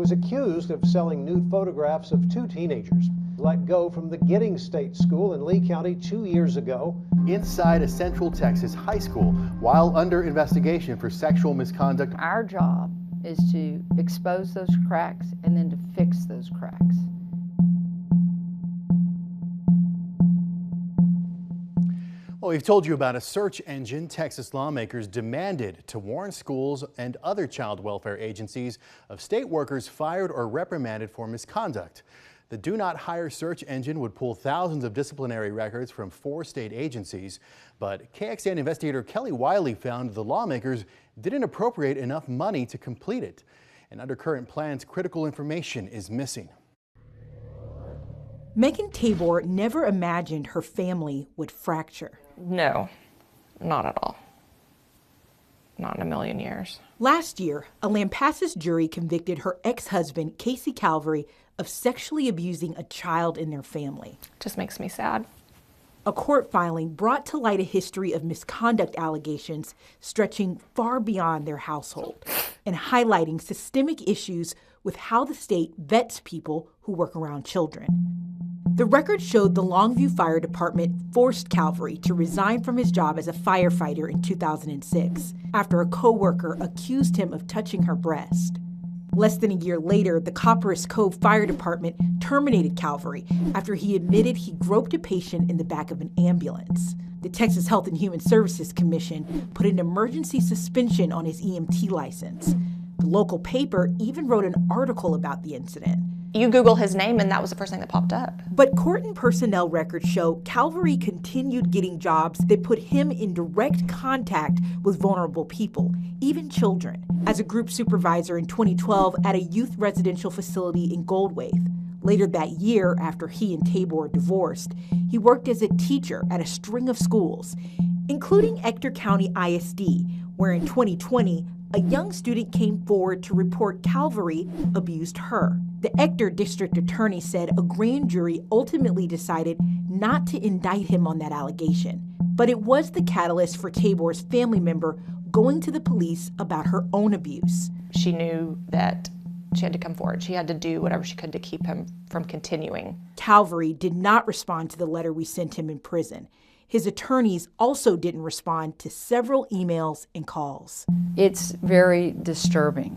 was accused of selling nude photographs of two teenagers. Let go from the Giddings State School in Lee County 2 years ago. Inside a Central Texas high school while under investigation for sexual misconduct. Our job is to expose those cracks and then to fix those cracks. Well, we've told you about a search engine Texas lawmakers demanded to warn schools and other child welfare agencies of state workers fired or reprimanded for misconduct. The Do Not Hire search engine would pull thousands of disciplinary records from 4 state agencies, but KXAN investigator Kelly Wiley found the lawmakers didn't appropriate enough money to complete it. And under current plans, critical information is missing. Megan Tabor never imagined her family would fracture. No, not at all. Not in a million years. Last year, a Lampasas jury convicted her ex-husband, Kasey Calvery, of sexually abusing a child in their family. Just makes me sad. A court filing brought to light a history of misconduct allegations stretching far beyond their household and highlighting systemic issues with how the state vets people who work around children. The record showed the Longview Fire Department forced Calvery to resign from his job as a firefighter in 2006 after a coworker accused him of touching her breast. Less than a year later, the Copperas Cove Fire Department terminated Calvery after he admitted he groped a patient in the back of an ambulance. The Texas Health and Human Services Commission put an emergency suspension on his EMT license. The local paper even wrote an article about the incident. You Google his name and that was the first thing that popped up. But court and personnel records show Calvery continued getting jobs that put him in direct contact with vulnerable people, even children, as a group supervisor in 2012 at a youth residential facility in Goldwaith. Later that year, after he and Tabor divorced, he worked as a teacher at a string of schools, including Ector County ISD, where in 2020, a young student came forward to report Calvery abused her. The Ector district attorney said a grand jury ultimately decided not to indict him on that allegation. But it was the catalyst for Tabor's family member going to the police about her own abuse. She knew that she had to come forward. She had to do whatever she could to keep him from continuing. Calvery did not respond to the letter we sent him in prison. His attorneys also didn't respond to several emails and calls. It's very disturbing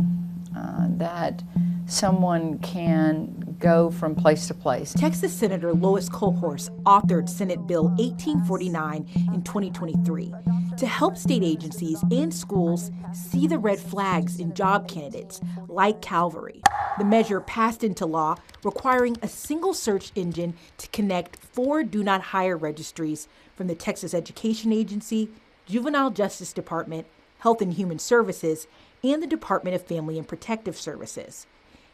that someone can go from place to place. Texas Senator Lois Kolhorst authored Senate Bill 1849 in 2023 to help state agencies and schools see the red flags in job candidates like Calvery. The measure passed into law, requiring a single search engine to connect 4 Do Not Hire registries from the Texas Education Agency, Juvenile Justice Department, Health and Human Services, and the Department of Family and Protective Services.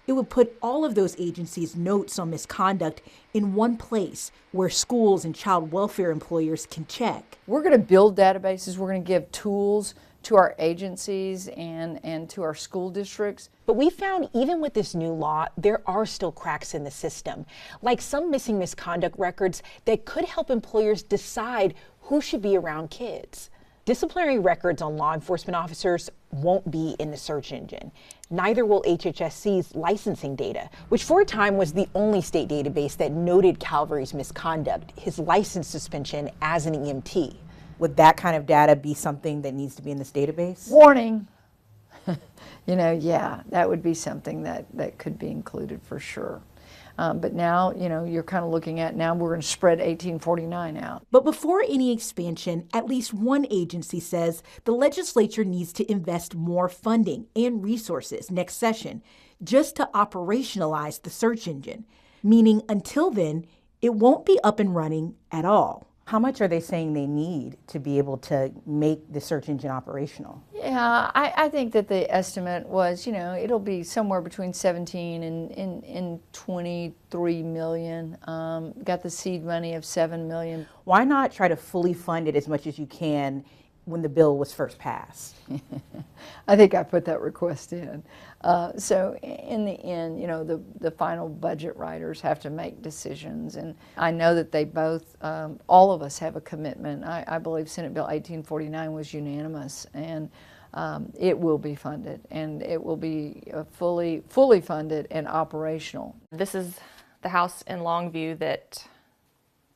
It would put all of those agencies' notes on misconduct in one place where schools and child welfare employers can check. We're going to build databases. We're going to give tools to our agencies and to our school districts. But we found even with this new law, there are still cracks in the system, like some missing misconduct records that could help employers decide who should be around kids. Disciplinary records on law enforcement officers won't be in the search engine. Neither will HHSC's licensing data, which for a time was the only state database that noted Calvery's misconduct, his license suspension as an EMT. Would that kind of data be something that needs to be in this database? Warning. Yeah, that would be something that could be included for sure. But now, you're kind of looking at now we're going to spread 1849 out. But before any expansion, at least one agency says the legislature needs to invest more funding and resources next session just to operationalize the search engine, meaning until then, it won't be up and running at all. How much are they saying they need to be able to make the search engine operational? Yeah, I think that the estimate was, it'll be somewhere between 17 and 23 million. Got the seed money of 7 million. Why not try to fully fund it as much as you can when the bill was first passed? I think I put that request in. So in the end, the final budget writers have to make decisions. And I know that they both, all of us have a commitment. I believe Senate Bill 1849 was unanimous. And it will be funded, and it will be fully funded and operational. This is the house in Longview that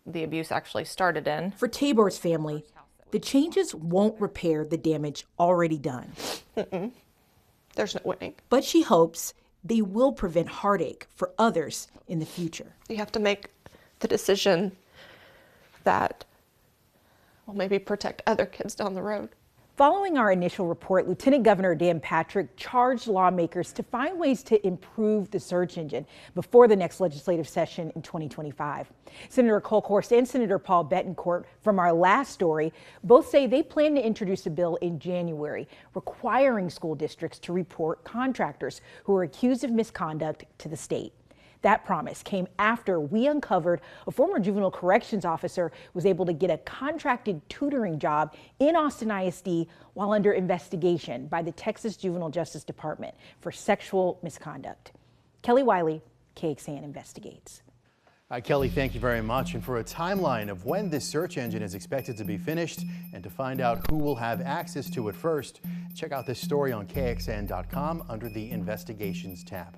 the abuse actually started in. For Tabor's family, the changes won't repair the damage already done. There's no winning. But she hopes they will prevent heartache for others in the future. You have to make the decision that will maybe protect other kids down the road. Following our initial report, Lieutenant Governor Dan Patrick charged lawmakers to find ways to improve the search engine before the next legislative session in 2025. Senator Kolkhorst and Senator Paul Betancourt from our last story both say they plan to introduce a bill in January requiring school districts to report contractors who are accused of misconduct to the state. That promise came after we uncovered a former juvenile corrections officer was able to get a contracted tutoring job in Austin ISD while under investigation by the Texas Juvenile Justice Department for sexual misconduct. Kelly Wiley, KXAN Investigates. All right, Kelly, thank you very much. And for a timeline of when this search engine is expected to be finished and to find out who will have access to it first, check out this story on KXAN.com under the Investigations tab.